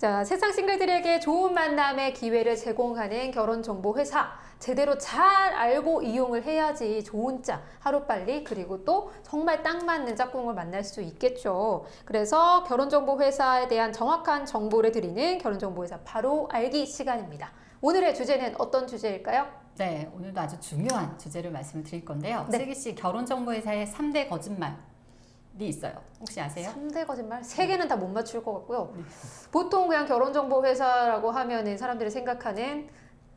자, 세상 싱글들에게 좋은 만남의 기회를 제공하는 결혼정보회사. 제대로 잘 알고 이용을 해야지 좋은 짝, 하루빨리 그리고 또 정말 딱 맞는 짝꿍을 만날 수 있겠죠. 그래서 결혼정보회사에 대한 정확한 정보를 드리는 결혼정보회사 바로 알기 시간입니다. 오늘의 주제는 어떤 주제일까요? 네, 오늘도 아주 중요한 주제를 말씀을 드릴 건데요. 네. 슬기 씨, 결혼정보회사의 3대 거짓말이 있어요. 혹시 아세요? 3대 거짓말? 3개는 다 못 맞출 것 같고요. 보통 그냥 결혼정보회사라고 하면은 사람들이 생각하는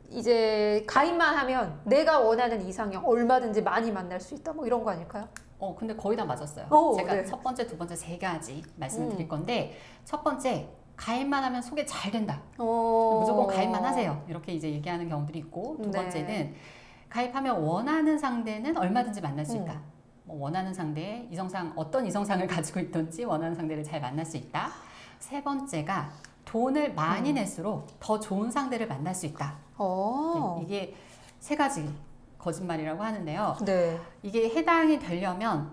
이제 가입만 하면 내가 원하는 이상형 얼마든지 많이 만날 수 있다 뭐 이런 거 아닐까요? 근데 거의 다 맞았어요. 오, 제가 네. 첫 번째, 두 번째 세 가지 말씀을 드릴 건데, 첫 번째, 가입만 하면 소개 잘 된다. 무조건 가입만 하세요. 이렇게 이제 얘기하는 경우들이 있고, 두 네. 번째는 가입하면 원하는 상대는 얼마든지 만날 수 있다. 뭐 원하는 상대, 이성상 어떤 이성상을 가지고 있든지 원하는 상대를 잘 만날 수 있다. 세 번째가 돈을 많이 낼수록 더 좋은 상대를 만날 수 있다. 네, 이게 세 가지 거짓말이라고 하는데요. 네. 이게 해당이 되려면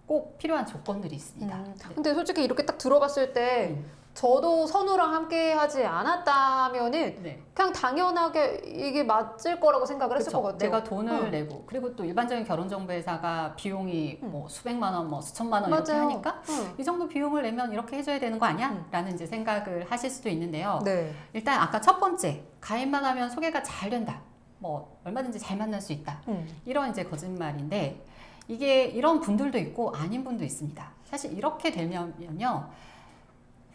꼭 필요한 조건들이 있습니다. 네. 근데 솔직히 이렇게 딱 들어봤을 때 저도 선우랑 함께 하지 않았다면은 네. 그냥 당연하게 이게 맞을 거라고 생각을 했을 그쵸. 것 같아요. 내가 돈을 내고, 그리고 또 일반적인 결혼정보회사가 비용이 뭐 수백만 원, 뭐 수천만 원 이렇게 맞아요. 하니까 이 정도 비용을 내면 이렇게 해줘야 되는 거 아니야? 라는 이제 생각을 하실 수도 있는데요. 네. 일단 아까 첫 번째, 가입만 하면 소개가 잘 된다. 뭐 얼마든지 잘 만날 수 있다. 이런 이제 거짓말인데, 이게 이런 분들도 있고 아닌 분도 있습니다. 사실 이렇게 되면요,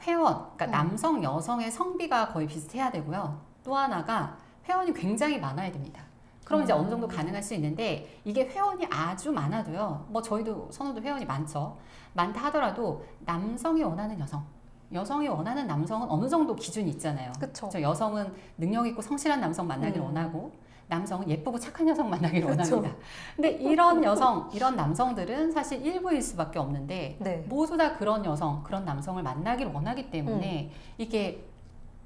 회원, 그러니까 남성, 여성의 성비가 거의 비슷해야 되고요. 또 하나가 회원이 굉장히 많아야 됩니다. 그럼 이제 어느 정도 가능할 수 있는데, 이게 회원이 아주 많아도요. 뭐 저희도 선호도 회원이 많죠. 많다 하더라도 남성이 원하는 여성, 여성이 원하는 남성은 어느 정도 기준이 있잖아요. 그쵸. 여성은 능력 있고 성실한 남성 만나길 원하고, 남성은 예쁘고 착한 여성 만나기를 그쵸. 원합니다. 근데 이런 여성, 이런 남성들은 사실 일부일 수밖에 없는데, 네. 모두 다 그런 여성, 그런 남성을 만나기를 원하기 때문에 이게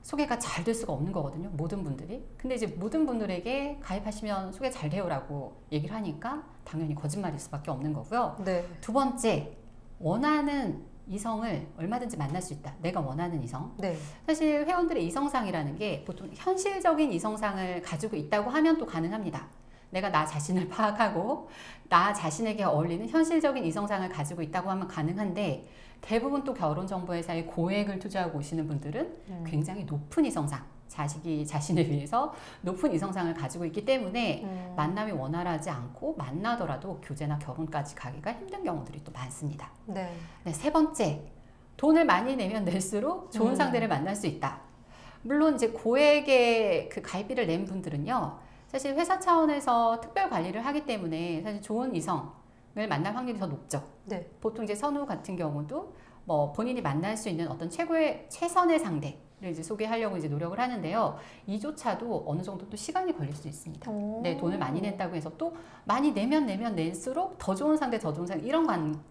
소개가 잘 될 수가 없는 거거든요. 모든 분들이. 근데 이제 모든 분들에게 가입하시면 소개 잘 돼요라고 얘기를 하니까 당연히 거짓말일 수밖에 없는 거고요. 네. 두 번째, 원하는 이성을 얼마든지 만날 수 있다. 내가 원하는 이성. 네. 사실 회원들의 이성상이라는 게 보통 현실적인 이성상을 가지고 있다고 하면 또 가능합니다. 내가 나 자신을 파악하고 나 자신에게 어울리는 현실적인 이성상을 가지고 있다고 하면 가능한데, 대부분 또 결혼정보회사에 고액을 투자하고 오시는 분들은 굉장히 높은 이성상, 자신에 비해서 높은 이성상을 가지고 있기 때문에 만남이 원활하지 않고 만나더라도 교제나 결혼까지 가기가 힘든 경우들이 또 많습니다. 네. 네, 세 번째, 돈을 많이 내면 낼수록 좋은 상대를 만날 수 있다. 물론 이제 고액의 그 가입비를 낸 분들은요, 사실 회사 차원에서 특별 관리를 하기 때문에 사실 좋은 이성을 만날 확률이 더 높죠. 네. 보통 이제 선우 같은 경우도 뭐 본인이 만날 수 있는 어떤 최선의 상대를 이제 소개하려고 이제 노력을 하는데요. 이조차도 어느 정도 또 시간이 걸릴 수 있습니다. 네, 돈을 많이 냈다고 해서 또 많이 내면 낼수록 더 좋은 상대,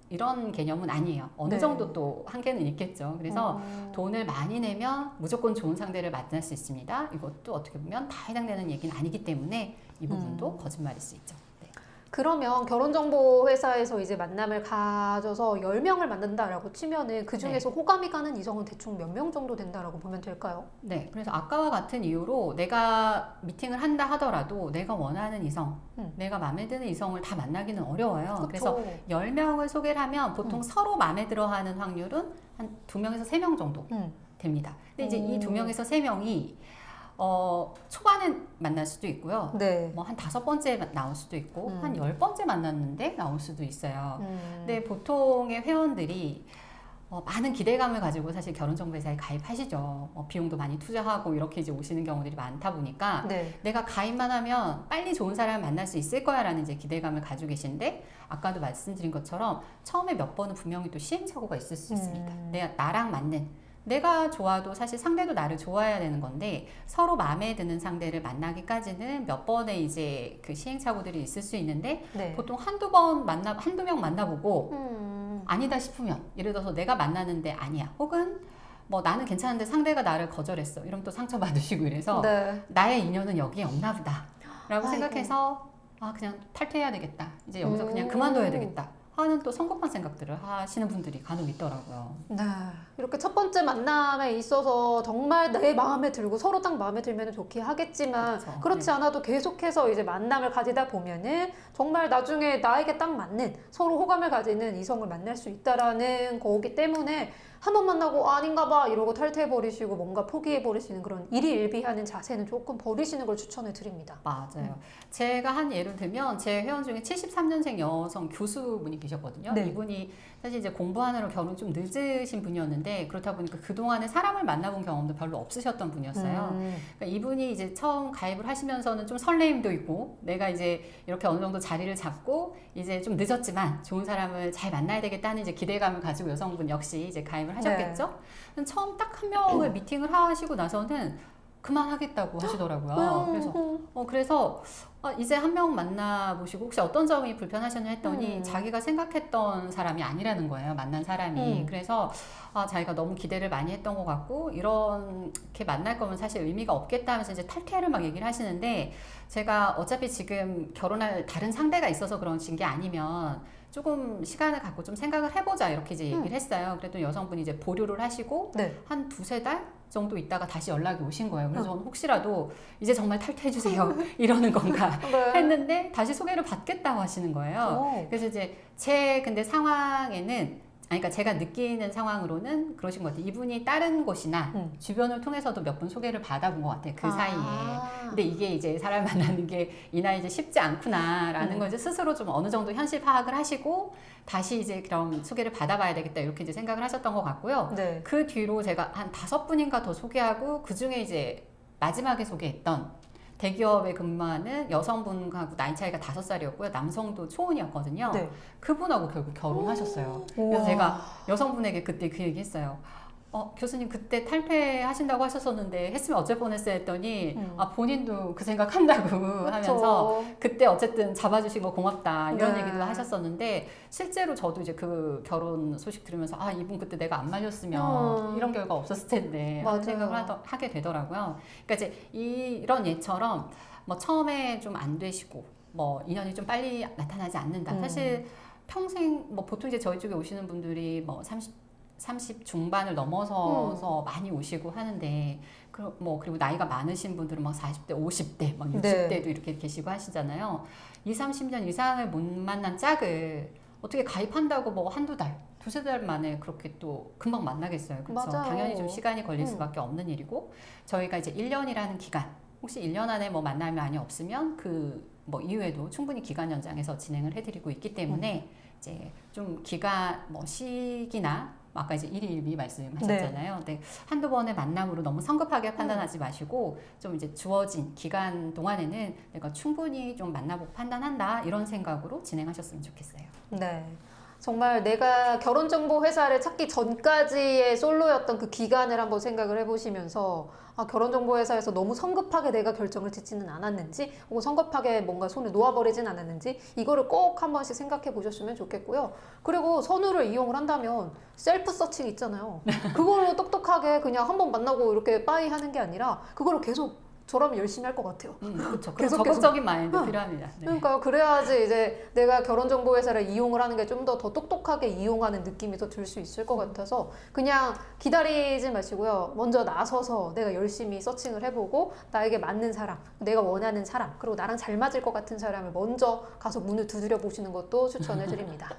이런 개념은 아니에요. 어느 네. 정도 또 한계는 있겠죠. 그래서 돈을 많이 내면 무조건 좋은 상대를 만날 수 있습니다. 이것도 어떻게 보면 다 해당되는 얘기는 아니기 때문에 이 부분도 거짓말일 수 있죠. 네. 그러면 결혼정보회사에서 이제 만남을 가져서 10명을 만난다라고 치면은 그 중에서 호감이 가는 이성은 대충 몇 명 정도 된다라고 보면 될까요? 네, 그래서 아까와 같은 이유로 내가 미팅을 한다 하더라도 내가 원하는 이성, 내가 마음에 드는 이성을 다 만나기는 어려워요. 그쵸. 그래서 10명을 소개를 하면 보통 서로 마음에 들어 하는 확률은 한 2명에서 3명 정도 됩니다. 근데 이제 이 2명에서 3명이 초반에 만날 수도 있고요. 네. 뭐 한 5번째 나올 수도 있고 한 10번째 만났는데 나올 수도 있어요. 근데 보통의 회원들이 많은 기대감을 가지고 사실 결혼정보회사에 가입하시죠. 비용도 많이 투자하고 이렇게 이제 오시는 경우들이 많다 보니까 네. 내가 가입만 하면 빨리 좋은 사람을 만날 수 있을 거야 라는 이제 기대감을 가지고 계신데, 아까도 말씀드린 것처럼 처음에 몇 번은 분명히 또 시행착오가 있을 수 있습니다. 나랑 맞는, 내가 좋아도 사실 상대도 나를 좋아해야 되는 건데 서로 마음에 드는 상대를 만나기까지는 몇 번의 이제 그 시행착오들이 있을 수 있는데, 네. 보통 한두 명 만나보고 아니다 싶으면, 예를 들어서 내가 만나는데 아니야, 혹은 뭐 나는 괜찮은데 상대가 나를 거절했어, 이러면 또 상처받으시고 이래서 네. 나의 인연은 여기에 없나 보다 라고 아이고. 생각해서 그냥 탈퇴해야 되겠다, 이제 여기서 그냥 그만둬야 되겠다 하는 또 성급한 생각들을 하시는 분들이 간혹 있더라고요. 네. 이렇게 첫 번째 만남에 있어서 정말 내 마음에 들고 서로 딱 마음에 들면 좋게 하겠지만 그렇죠. 그렇지 않아도 계속해서 이제 만남을 가지다 보면은 정말 나중에 나에게 딱 맞는 서로 호감을 가지는 이성을 만날 수 있다라는 거기 때문에 한 번 만나고 아닌가 봐 이러고 탈퇴해버리시고 뭔가 포기해버리시는 그런 일희일비하는 자세는 조금 버리시는 걸 추천해 드립니다. 맞아요. 제가 한 예를 들면 제 회원 중에 73년생 여성 교수분이 계셨거든요. 네. 이분이 사실 이제 공부하느라 결혼 좀 늦으신 분이었는데 그렇다 보니까 그동안에 사람을 만나본 경험도 별로 없으셨던 분이었어요. 그러니까 이분이 이제 처음 가입을 하시면서는 좀 설레임도 있고 내가 이제 이렇게 어느 정도 자리를 잡고 이제 좀 늦었지만 좋은 사람을 잘 만나야 되겠다는 이제 기대감을 가지고 여성분 역시 이제 가입을 하셨겠죠. 처음 딱 한 명을 미팅을 하시고 나서는 그만하겠다고 하시더라고요. 그래서 이제 한 명 만나보시고 혹시 어떤 점이 불편하셨냐 했더니 자기가 생각했던 사람이 아니라는 거예요. 만난 사람이. 그래서 자기가 너무 기대를 많이 했던 것 같고 이렇게 만날 거면 사실 의미가 없겠다 하면서 이제 탈퇴를 막 얘기를 하시는데 제가 어차피 지금 결혼할 다른 상대가 있어서 그러신 게 아니면 조금 시간을 갖고 좀 생각을 해보자 이렇게 이제 얘기를 했어요. 그래도 여성분이 이제 보류를 하시고 네. 한 두세 달 정도 있다가 다시 연락이 오신 거예요. 그래서 저는 혹시라도 이제 정말 탈퇴해주세요 이러는 건가 네. 했는데 다시 소개를 받겠다고 하시는 거예요. 그래서 이제 제 근데 상황에는 그러니까 제가 느끼는 상황으로는 그러신 것 같아요. 이분이 다른 곳이나 주변을 통해서도 몇 분 소개를 받아본 것 같아요. 그 사이에. 근데 이게 이제 사람 만나는 게 이 나이 이제 쉽지 않구나라는 걸 이제 스스로 좀 어느 정도 현실 파악을 하시고 다시 이제 그럼 소개를 받아봐야 되겠다 이렇게 이제 생각을 하셨던 것 같고요. 네. 그 뒤로 제가 한 5분인가 더 소개하고 그 중에 이제 마지막에 소개했던 대기업에 근무하는 여성분하고 나이 차이가 5살이었고요. 남성도 초혼이었거든요. 네. 그분하고 결국 결혼하셨어요. 그래서 제가 여성분에게 그때 그 얘기 했어요. 교수님 그때 탈퇴하신다고 하셨었는데 했으면 어쩔 뻔했어요 했더니 본인도 그 생각한다고 하면서 그때 어쨌든 잡아주신 거 고맙다 이런 네. 얘기도 하셨었는데 실제로 저도 이제 그 결혼 소식 들으면서 이분 그때 내가 안 말렸으면 이런 결과 없었을 텐데 하는 생각을 하게 되더라고요. 그러니까 이제 이런 예처럼 뭐 처음에 좀 안 되시고 뭐 인연이 좀 빨리 나타나지 않는다. 사실 평생 뭐 보통 이제 저희 쪽에 오시는 분들이 뭐 30 중반을 넘어서서 많이 오시고 하는데 그리고 나이가 많으신 분들은 막 40대, 50대, 막 60대도 이렇게 계시고 하시잖아요. 30년 이상을 못 만난 짝을 어떻게 가입한다고 뭐 한두 달, 두세 달 만에 그렇게 또 금방 만나겠어요. 그렇죠? 당연히 좀 시간이 걸릴 수밖에 없는 일이고 저희가 이제 1년이라는 기간, 혹시 1년 안에 뭐 만남이 많이 없으면 그 뭐 이후에도 충분히 기간 연장해서 진행을 해드리고 있기 때문에 이제 좀 기간 뭐 시기나 아까 이제 일희일비 말씀하셨잖아요. 네. 한두 번의 만남으로 너무 성급하게 판단하지 마시고 좀 이제 주어진 기간 동안에는 내가 충분히 좀 만나보고 판단한다 이런 생각으로 진행하셨으면 좋겠어요. 네. 정말 내가 결혼정보 회사를 찾기 전까지의 솔로였던 그 기간을 한번 생각을 해보시면서 결혼정보 회사에서 너무 성급하게 내가 결정을 짓지는 않았는지 혹은 성급하게 뭔가 손을 놓아버리진 않았는지 이거를 꼭 한 번씩 생각해 보셨으면 좋겠고요. 그리고 선우를 이용을 한다면 셀프 서칭 있잖아요. 그걸로 똑똑하게 그냥 한 번 만나고 이렇게 빠이 하는 게 아니라 그걸로 계속 저라면 열심히 할 것 같아요. 그렇죠. 계속 적극적인 마인드 필요합니다. 네. 그러니까 그래야지 이제 내가 결혼정보회사를 이용을 하는 게 좀 더 똑똑하게 이용하는 느낌이 더 들 수 있을 것 같아서 그냥 기다리지 마시고요. 먼저 나서서 내가 열심히 서칭을 해보고 나에게 맞는 사람, 내가 원하는 사람, 그리고 나랑 잘 맞을 것 같은 사람을 먼저 가서 문을 두드려 보시는 것도 추천해 드립니다.